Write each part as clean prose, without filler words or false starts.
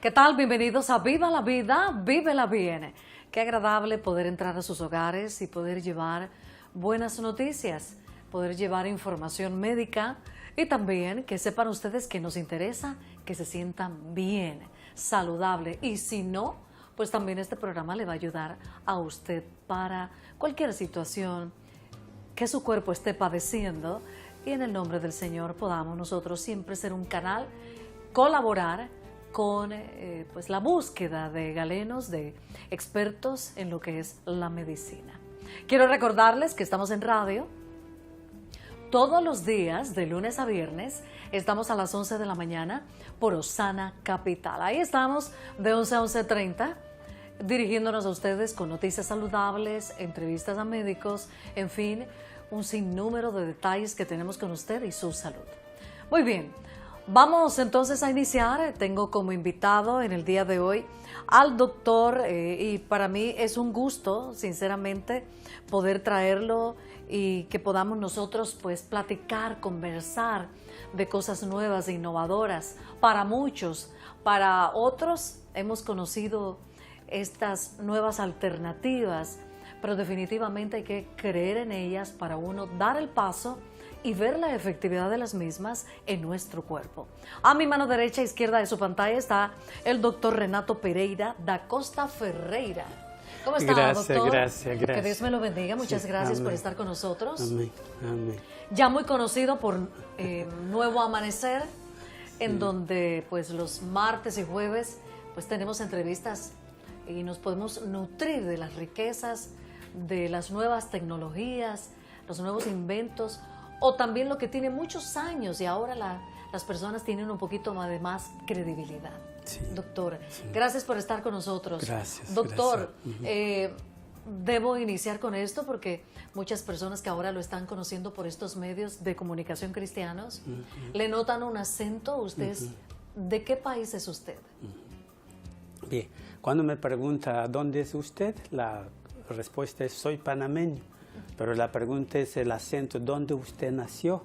¿Qué tal? Bienvenidos a Viva la Vida, Vívela Bien. Qué agradable poder entrar a sus hogares y poder llevar buenas noticias, poder llevar información médica y también que sepan ustedes que nos interesa que se sientan bien, saludable, y si no, pues también este programa le va a ayudar a usted para cualquier situación que su cuerpo esté padeciendo, y en el nombre del Señor podamos nosotros siempre ser un canal, colaborar con pues la búsqueda de galenos, de expertos en lo que es la medicina. Quiero recordarles que estamos en radio todos los días, de lunes a viernes. Estamos a las 11 de la mañana por Osana Capital. Ahí estamos de 11 a 11:30, dirigiéndonos a ustedes con noticias saludables, entrevistas a médicos, en fin, un sinnúmero de detalles que tenemos con usted y su salud. Muy bien, vamos entonces a iniciar. Tengo como invitado en el día de hoy al doctor y para mí es un gusto, sinceramente, poder traerlo y que podamos nosotros pues platicar, conversar de cosas nuevas e innovadoras. Para muchos, para otros hemos conocido estas nuevas alternativas, pero definitivamente hay que creer en ellas para uno dar el paso y ver la efectividad de las mismas en nuestro cuerpo. A mi mano derecha e izquierda de su pantalla está el doctor Renato Pereira da Costa Ferreira. ¿Cómo está, doctor? Gracias. Que Dios me lo bendiga. Muchas gracias por estar con nosotros. Amén. Ya muy conocido por Nuevo Amanecer, en donde pues los martes y jueves pues tenemos entrevistas y nos podemos nutrir de las riquezas, de las nuevas tecnologías, los nuevos inventos, o también lo que tiene muchos años y ahora las personas tienen un poquito más de más credibilidad. Sí, doctor, sí. Gracias por estar con nosotros. Gracias. Doctor, gracias. Debo iniciar con esto porque muchas personas que ahora lo están conociendo por estos medios de comunicación cristianos, le notan un acento. ¿Usted de qué país es usted? Bien, cuando me pregunta dónde es usted, la respuesta es soy panameño. Pero la pregunta es el acento, ¿dónde usted nació?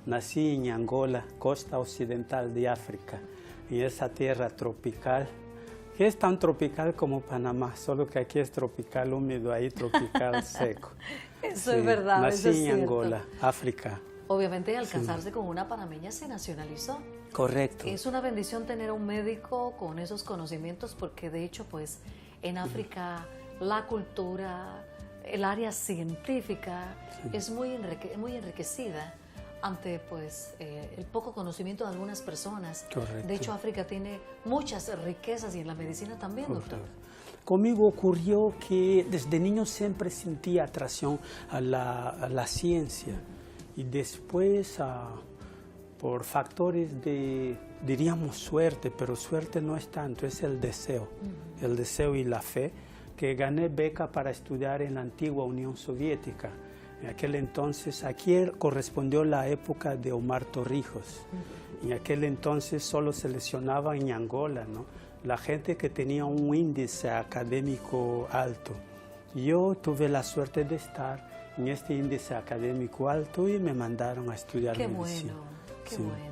Nací en Angola, costa occidental de África, en esa tierra tropical, que es tan tropical como Panamá, solo que aquí es tropical húmedo, ahí tropical seco. Eso sí, es verdad, nací eso es en cierto. Angola, África. Obviamente al casarse con una panameña se nacionalizó. Correcto. Es una bendición tener un médico con esos conocimientos porque de hecho pues en África la cultura, el área científica es muy enriquecida ante pues el poco conocimiento de algunas personas. Correcto. De hecho, África tiene muchas riquezas y en la medicina también, doctor. Conmigo ocurrió que desde niño siempre sentí atracción a la ciencia y después por factores de, diríamos, suerte, pero suerte no es tanto, es el deseo y la fe, que gané beca para estudiar en la antigua Unión Soviética. En aquel entonces, aquí correspondió la época de Omar Torrijos. En aquel entonces solo seleccionaba en Angola, ¿no?, la gente que tenía un índice académico alto. Yo tuve la suerte de estar en este índice académico alto y me mandaron a estudiar medicina. Qué bueno.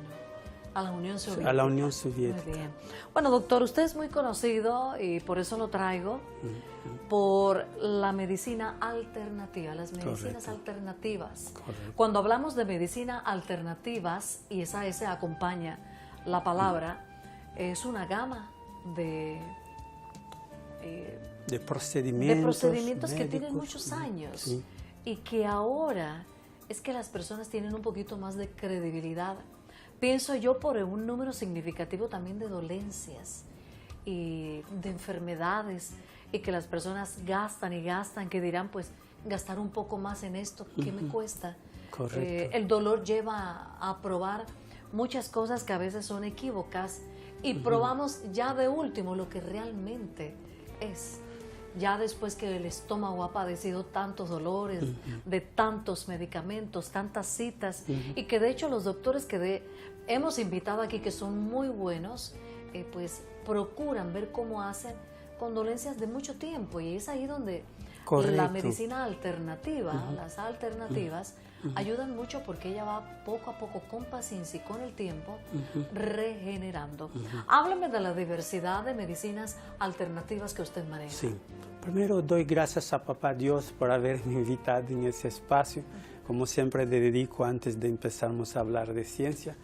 A la Unión Soviética. A la Unión Soviética. Muy bien. Bueno, doctor, usted es muy conocido y por eso lo traigo, por la medicina alternativa, las medicinas alternativas. Correcto. Cuando hablamos de medicina alternativas, y esa S acompaña la palabra, es una gama de procedimientos médicos, que tienen muchos años y que ahora es que las personas tienen un poquito más de credibilidad. Pienso yo por un número significativo también de dolencias y de enfermedades, y que las personas gastan y gastan, que dirán pues gastar un poco más en esto, ¿qué me cuesta? Correcto. El dolor lleva a probar muchas cosas que a veces son equívocas y probamos ya de último lo que realmente es. Ya después que el estómago ha padecido tantos dolores, de tantos medicamentos, tantas citas, y que de hecho los doctores que hemos invitado aquí, que son muy buenos, pues procuran ver cómo hacen con dolencias de mucho tiempo, y es ahí donde la medicina alternativa, las alternativas, ayudan mucho porque ella va poco a poco, con paciencia y con el tiempo, regenerando. Háblame de la diversidad de medicinas alternativas que usted maneja. Sí. Primero doy gracias a Papá Dios por haberme invitado en ese espacio. Como siempre le dedico antes de empezarmos a hablar de ciencia,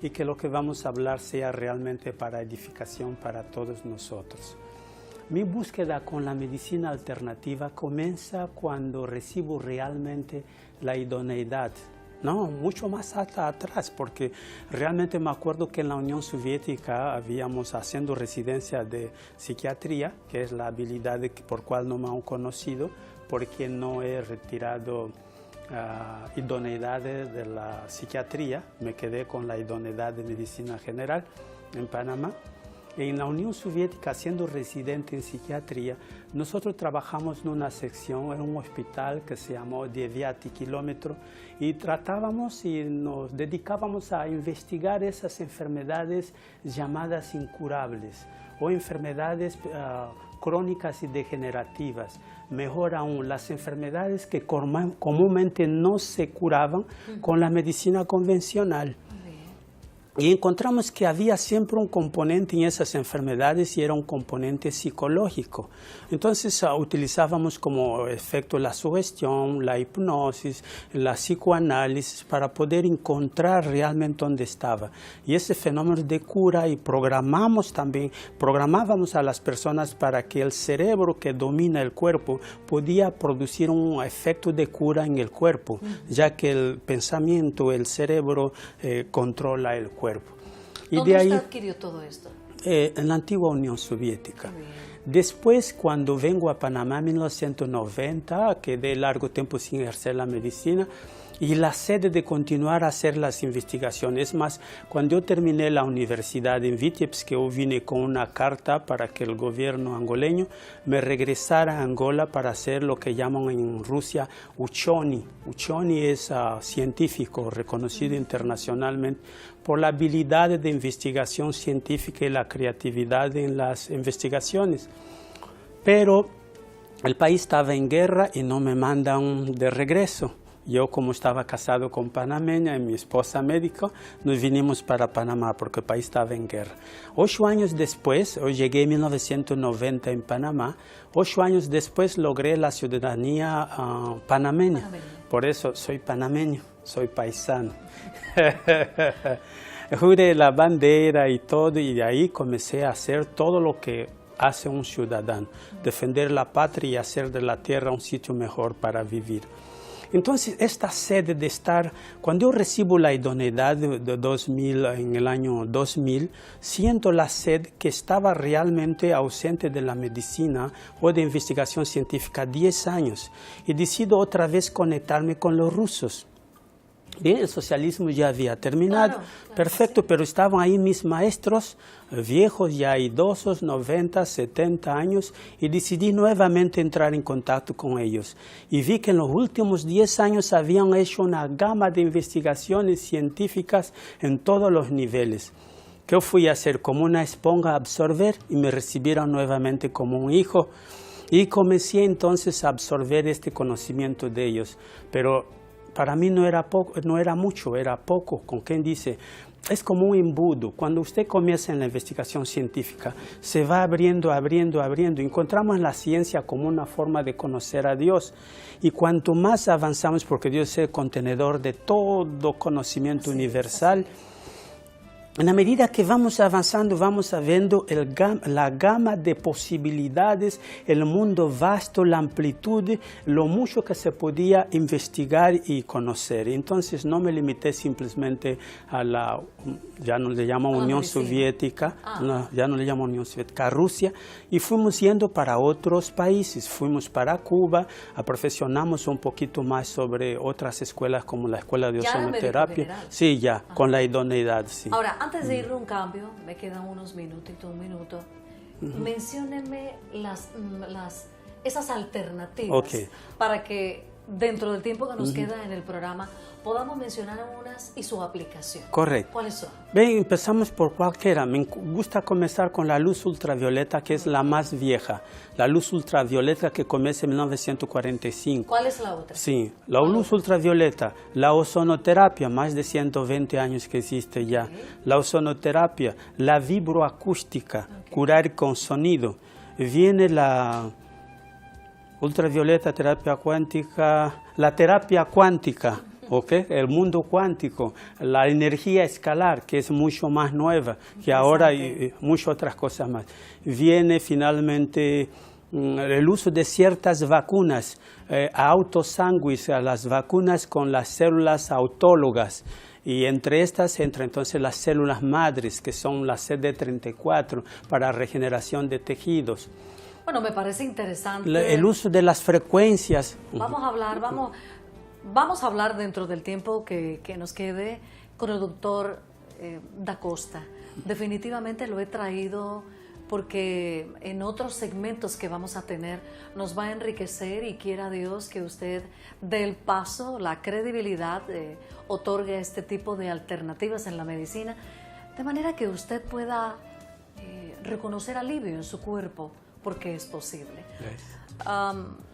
y que lo que vamos a hablar sea realmente para edificación para todos nosotros. Mi búsqueda con la medicina alternativa comienza cuando recibo realmente la idoneidad, no, mucho más atrás, porque realmente me acuerdo que en la Unión Soviética habíamos haciendo residencia de psiquiatría, que es la habilidad por cual no me han conocido, porque no he retirado idoneidad de la psiquiatría, me quedé con la idoneidad de medicina general en Panamá. En la Unión Soviética, siendo residente en psiquiatría, nosotros trabajamos en una sección, en un hospital que se llamó 9 kilómetros, y tratábamos y nos dedicábamos a investigar esas enfermedades llamadas incurables o enfermedades crónicas y degenerativas. Mejor aún, las enfermedades que comúnmente no se curaban con la medicina convencional. Y encontramos que había siempre un componente en esas enfermedades y era un componente psicológico. Entonces utilizábamos como efecto la sugestión, la hipnosis, la psicoanálisis para poder encontrar realmente dónde estaba. Y ese fenómeno de cura, y programábamos a las personas para que el cerebro que domina el cuerpo podía producir un efecto de cura en el cuerpo, ya que el pensamiento, el cerebro controla el cuerpo. Y ¿dónde usted adquirió todo esto? En la antigua Unión Soviética. Después, cuando vengo a Panamá en 1990, quedé largo tiempo sin ejercer la medicina, y la sed de continuar a hacer las investigaciones. Es más, cuando yo terminé la universidad en Vitebsk, yo vine con una carta para que el gobierno angoleño me regresara a Angola para hacer lo que llaman en Rusia uchoni. Uchoni es científico reconocido internacionalmente por la habilidad de investigación científica y la creatividad en las investigaciones. Pero el país estaba en guerra y no me mandan de regreso. Yo, como estaba casado con panameña y mi esposa médico, nos vinimos para Panamá porque el país estaba en guerra. 8 años después, yo llegué en 1990 en Panamá, 8 años después logré la ciudadanía panameña. Por eso soy panameño, soy paisano. Juré la bandera y todo, y de ahí comencé a hacer todo lo que hace un ciudadano, defender la patria y hacer de la tierra un sitio mejor para vivir. Entonces, esta sed de estar, cuando yo recibo la idoneidad de 2000, en el año 2000, siento la sed que estaba realmente ausente de la medicina o de investigación científica 10 años, y decido otra vez conectarme con los rusos. Bien, el socialismo ya había terminado, claro, perfecto, sí. Pero estaban ahí mis maestros, viejos, ya idosos, 90, 70 años, y decidí nuevamente entrar en contacto con ellos. Y vi que en los últimos 10 años habían hecho una gama de investigaciones científicas en todos los niveles. Que yo fui a hacer como una esponja a absorber, y me recibieron nuevamente como un hijo, y comencé entonces a absorber este conocimiento de ellos. Pero para mí no era mucho, era poco. Con quien dice, es como un embudo. Cuando usted comienza en la investigación científica, se va abriendo. Encontramos la ciencia como una forma de conocer a Dios. Y cuanto más avanzamos, porque Dios es el contenedor de todo conocimiento universal, en la medida que vamos avanzando, vamos viendo la gama de posibilidades, el mundo vasto, la amplitud, lo mucho que se podía investigar y conocer. Entonces no me limité simplemente a la, ya no le llaman Unión Soviética, no, ya no le llaman Unión Soviética, a Rusia, y fuimos yendo para otros países. Fuimos para Cuba, profesionamos un poquito más sobre otras escuelas como la Escuela de Ozonoterapia. Sí, ya, con la idoneidad, sí. Ahora, antes de ir a un cambio, me quedan unos minutitos, un minuto. Mencióneme las esas alternativas Ok. para que dentro del tiempo que nos queda en el programa podamos mencionar unas y su aplicación. Correcto. ¿Cuáles son? Bien, empezamos por cualquiera. Me gusta comenzar con la luz ultravioleta, que es la más vieja. La luz ultravioleta que comienza en 1945. ¿Cuál es la otra? Sí, la luz ultravioleta, la ozonoterapia, más de 120 años que existe ya. La ozonoterapia, la vibroacústica, curar con sonido. Viene la ultravioleta, terapia cuántica, la terapia cuántica. ¿Okay? El mundo cuántico, la energía escalar, que es mucho más nueva, que ahora y muchas otras cosas más. Viene finalmente el uso de ciertas vacunas, autosanguis, las vacunas con las células autólogas. Y entre estas entran entonces las células madres, que son las CD34, para regeneración de tejidos. Bueno, me parece interesante. El uso de las frecuencias. Vamos a hablar dentro del tiempo que nos quede con el doctor Da Costa. Definitivamente lo he traído porque en otros segmentos que vamos a tener nos va a enriquecer y quiera Dios que usted dé el paso, la credibilidad, otorgue este tipo de alternativas en la medicina, de manera que usted pueda reconocer alivio en su cuerpo, porque es posible.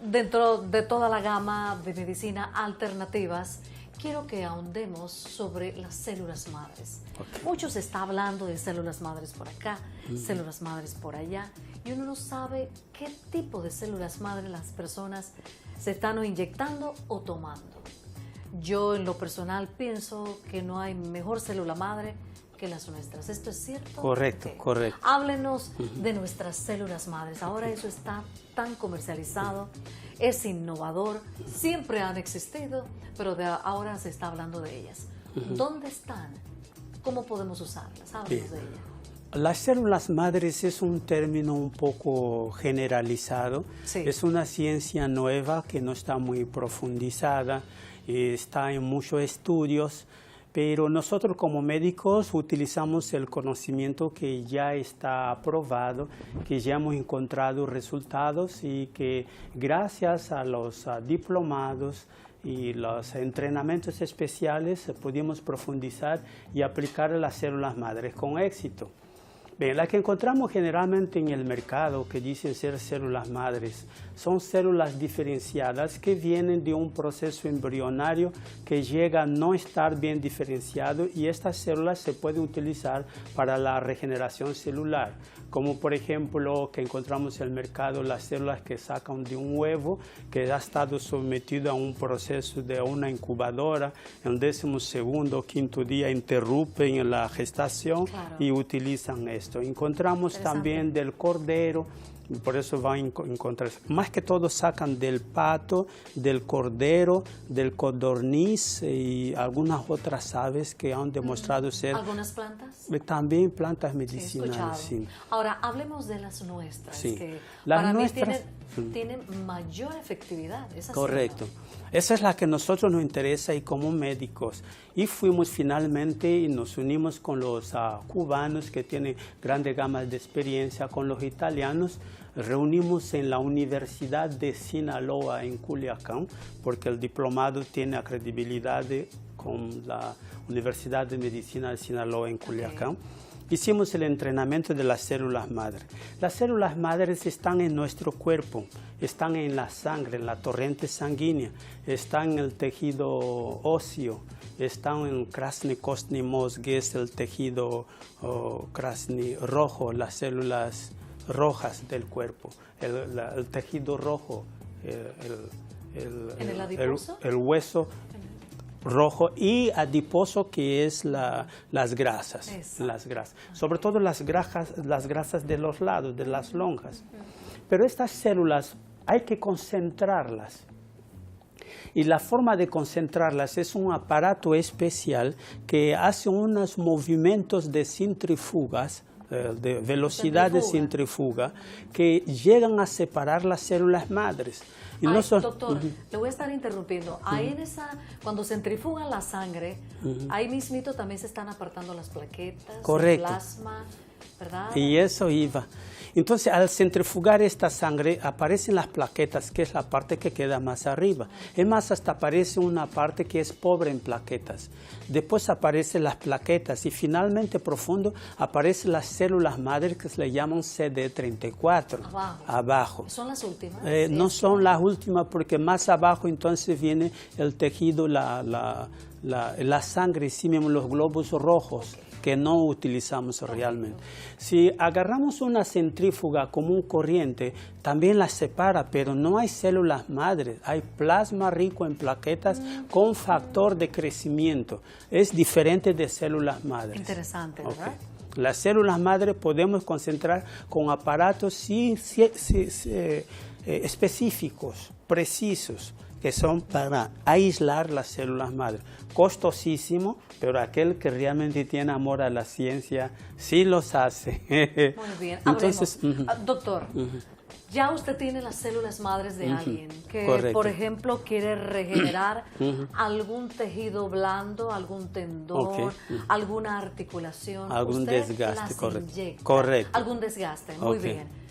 Dentro de toda la gama de medicina alternativas, quiero que ahondemos sobre las células madres. Okay. Mucho se está hablando de células madres por acá, células madres por allá, y uno no sabe qué tipo de células madres las personas se están inyectando o tomando. Yo en lo personal pienso que no hay mejor célula madre que las nuestras. ¿Esto es cierto? Correcto, okay. Correcto. Háblenos de nuestras células madres. Ahora eso está tan comercializado, es innovador, siempre han existido, pero ahora se está hablando de ellas. ¿Dónde están? ¿Cómo podemos usarlas? Háblenos de ellas. Las células madres es un término un poco generalizado. Sí. Es una ciencia nueva que no está muy profundizada, está en muchos estudios. Pero nosotros como médicos utilizamos el conocimiento que ya está aprobado, que ya hemos encontrado resultados y que gracias a los diplomados y los entrenamientos especiales pudimos profundizar y aplicar las células madres con éxito. Bien, las que encontramos generalmente en el mercado, que dicen ser células madres, son células diferenciadas que vienen de un proceso embrionario que llega a no estar bien diferenciado, y estas células se pueden utilizar para la regeneración celular, como por ejemplo que encontramos en el mercado las células que sacan de un huevo que ha estado sometido a un proceso de una incubadora, en el 12º o 5º día interrumpen la gestación. Claro. Y utilizan esto. Encontramos también del cordero, por eso van a encontrar, más que todo sacan del pato, del cordero, del codorniz y algunas otras aves que han demostrado ser... ¿Algunas plantas? También plantas medicinales. Sí. Ahora, hablemos de las nuestras, sí. Que las para nuestras, mí tienen mayor efectividad. Correcto. Esa es la que a nosotros nos interesa y como médicos. Y fuimos finalmente y nos unimos con los cubanos que tienen grandes gamas de experiencia, con los italianos. Reunimos en la Universidad de Sinaloa en Culiacán, porque el diplomado tiene credibilidad con la Universidad de Medicina de Sinaloa en Culiacán. Okay. Hicimos el entrenamiento de las células madres. Las células madres están en nuestro cuerpo, están en la sangre, en la torrente sanguínea, están en el tejido óseo, están en krasny kostny mozg, que es el tejido krasny rojo, las células rojas del cuerpo, el tejido rojo, el hueso rojo, y adiposo, que es las grasas, sobre todo las grasas de los lados, de las lonjas. Pero estas células hay que concentrarlas. Y la forma de concentrarlas es un aparato especial que hace unos movimientos de centrífugas, de velocidad de centrífuga, que llegan a separar las células madres. Y doctor, le voy a estar interrumpiendo. Ahí cuando centrifugan la sangre, ahí mismito también se están apartando las plaquetas, correcto, el plasma, ¿verdad? Y eso iba. Entonces, al centrifugar esta sangre, aparecen las plaquetas, que es la parte que queda más arriba. Es más, hasta aparece una parte que es pobre en plaquetas. Después aparecen las plaquetas y finalmente profundo aparecen las células madres que se le llaman CD34. Abajo. ¿Son las últimas? No son las últimas porque más abajo entonces viene el tejido, la sangre, sí mismo los glóbulos rojos. Que no utilizamos realmente. Si agarramos una centrífuga común corriente, también la separa, pero no hay células madres, hay plasma rico en plaquetas con factor de crecimiento. Es diferente de células madres. Interesante, ¿verdad? Las células madres podemos concentrar con aparatos específicos, precisos, que son para aislar las células madres. Costosísimo, pero aquel que realmente tiene amor a la ciencia sí los hace. Muy bien, entonces, doctor, ya usted tiene las células madres de alguien que, correcto, por ejemplo, quiere regenerar algún tejido blando, algún tendón, alguna articulación. Algún usted desgaste, las correcto. inyecta. Correcto. Algún desgaste, muy bien.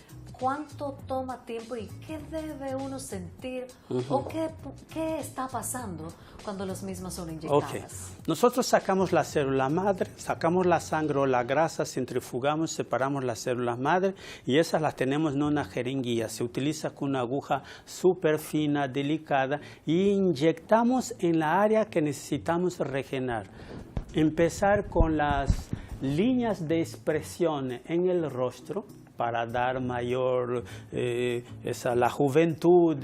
¿Cuánto toma tiempo y qué debe uno sentir o qué está pasando cuando las mismas son inyectadas? Nosotros sacamos la célula madre, sacamos la sangre o la grasa, centrifugamos, separamos las células madre y esas las tenemos en una jeringuilla. Se utiliza con una aguja súper fina, delicada y inyectamos en la área que necesitamos regenerar. Empezar con las líneas de expresión en el rostro, para dar mayor la juventud,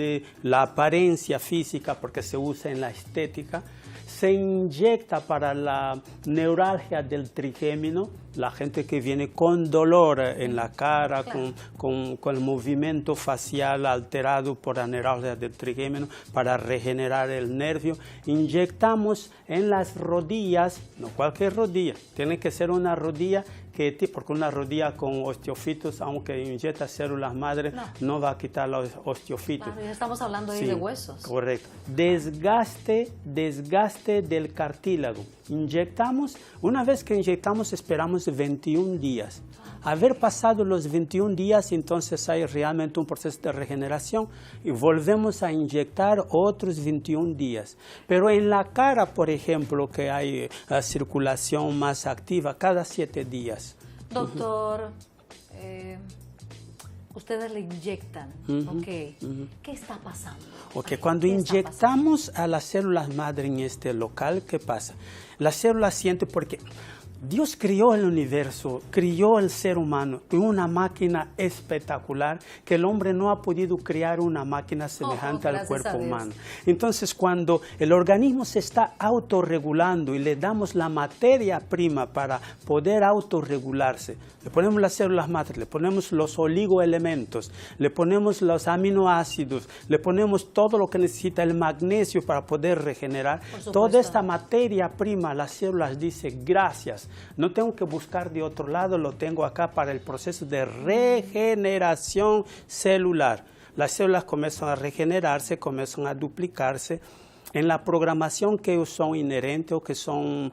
la apariencia física, porque se usa en la estética. Se inyecta para la neuralgia del trigémino, la gente que viene con dolor en la cara, con el movimiento facial alterado por la neuralgia del trigémino, para regenerar el nervio. Inyectamos en las rodillas, no cualquier rodilla, tiene que ser una rodilla porque una rodilla con osteofitos, aunque inyecta células madres, no va a quitar los osteofitos. Claro, ya estamos hablando ahí de huesos. Correcto. Desgaste del cartílago. Inyectamos, una vez que inyectamos esperamos 21 días. Haber pasado los 21 días, entonces hay realmente un proceso de regeneración y volvemos a inyectar otros 21 días. Pero en la cara, por ejemplo, que hay circulación más activa, cada 7 días. Doctor, ustedes le inyectan, ¿qué está pasando? Cuando inyectamos a las células madre en este local, ¿qué pasa? Las células sienten porque Dios crió el universo, crió el ser humano, una máquina espectacular que el hombre no ha podido crear una máquina semejante al cuerpo humano. Entonces, cuando el organismo se está autorregulando y le damos la materia prima para poder autorregularse, le ponemos las células madre, le ponemos los oligoelementos, le ponemos los aminoácidos, le ponemos todo lo que necesita el magnesio para poder regenerar, toda esta materia prima, las células dicen gracias. No tengo que buscar de otro lado, lo tengo acá para el proceso de regeneración celular. Las células comienzan a regenerarse, comienzan a duplicarse. En la programación que son inherentes o que son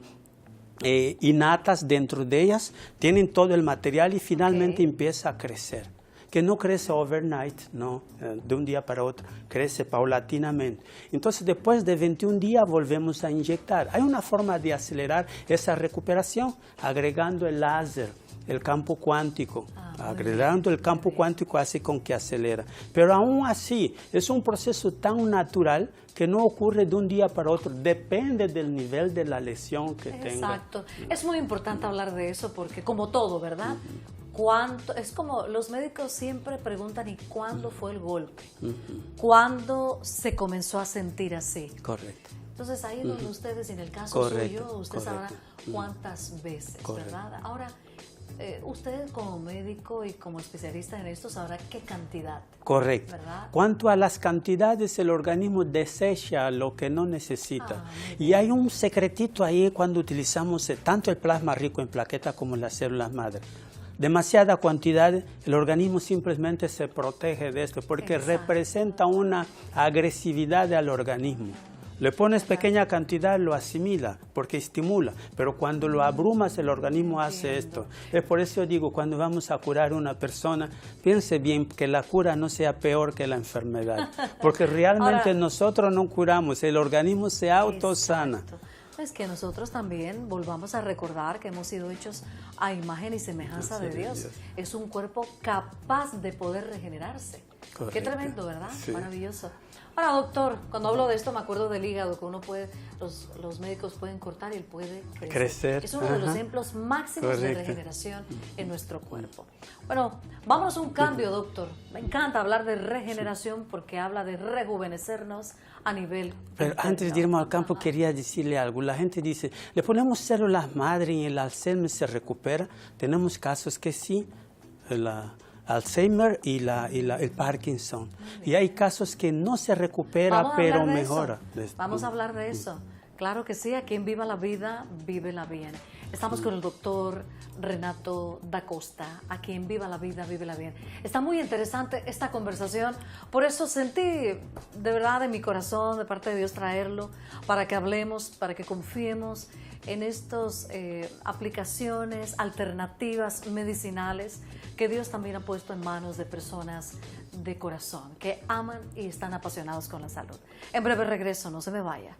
innatas dentro de ellas, tienen todo el material y finalmente empieza a crecer. Que no crece overnight, no, de un día para otro, crece paulatinamente. Entonces, después de 21 días volvemos a inyectar. Hay una forma de acelerar esa recuperación agregando el láser, el campo cuántico. Agregando el campo cuántico hace con que acelera. Pero aún así, es un proceso tan natural que no ocurre de un día para otro. Depende del nivel de la lesión que tenga. Exacto. Es muy importante hablar de eso porque, como todo, ¿verdad? Es como los médicos siempre preguntan, ¿y cuándo fue el golpe? ¿Cuándo se comenzó a sentir así? Correcto. Entonces ahí donde ustedes, en el caso suyo, usted sabrá cuántas veces, ¿verdad? Ahora, usted como médico y como especialista en esto sabrá qué cantidad. Correcto. ¿Verdad? Cuanto a las cantidades, el organismo desecha lo que no necesita. Y hay un secretito ahí cuando utilizamos tanto el plasma rico en plaquetas como las células madre. Demasiada cantidad, el organismo simplemente se protege de esto porque representa una agresividad al organismo. Le pones pequeña cantidad, lo asimila, porque estimula, pero cuando lo abrumas el organismo hace esto. Es por eso yo digo, cuando vamos a curar a una persona, piense bien que la cura no sea peor que la enfermedad, porque realmente Ahora, nosotros no curamos, el organismo se autosana. exacto. Es que nosotros también volvamos a recordar que hemos sido hechos a imagen y semejanza de Dios. Es un cuerpo capaz de poder regenerarse. Correcto. Qué tremendo, ¿verdad? Sí. Maravilloso. Ahora, doctor, cuando hablo de esto me acuerdo del hígado, que uno puede, los médicos pueden cortar y él puede crecer. Es uno de los ejemplos máximos de regeneración en nuestro cuerpo. Bueno, vamos a un cambio, doctor. Me encanta hablar de regeneración porque habla de rejuvenecernos a nivel Pero interno. antes de irme al campo quería decirle algo. La gente dice, le ponemos células madre y el Alzheimer se recupera. Tenemos casos que sí, Alzheimer y el Parkinson. Y hay casos que no se recupera, Vamos a pero hablar de mejora. eso. Vamos a hablar de eso. Claro que sí, a quien viva la vida, vívela bien. Estamos con el doctor Renato da Costa, a quien viva la vida, vívela bien. Está muy interesante esta conversación, por eso sentí de verdad en mi corazón, de parte de Dios, traerlo, para que hablemos, para que confiemos en estas aplicaciones alternativas medicinales que Dios también ha puesto en manos de personas de corazón, que aman y están apasionados con la salud. En breve regreso, no se me vaya.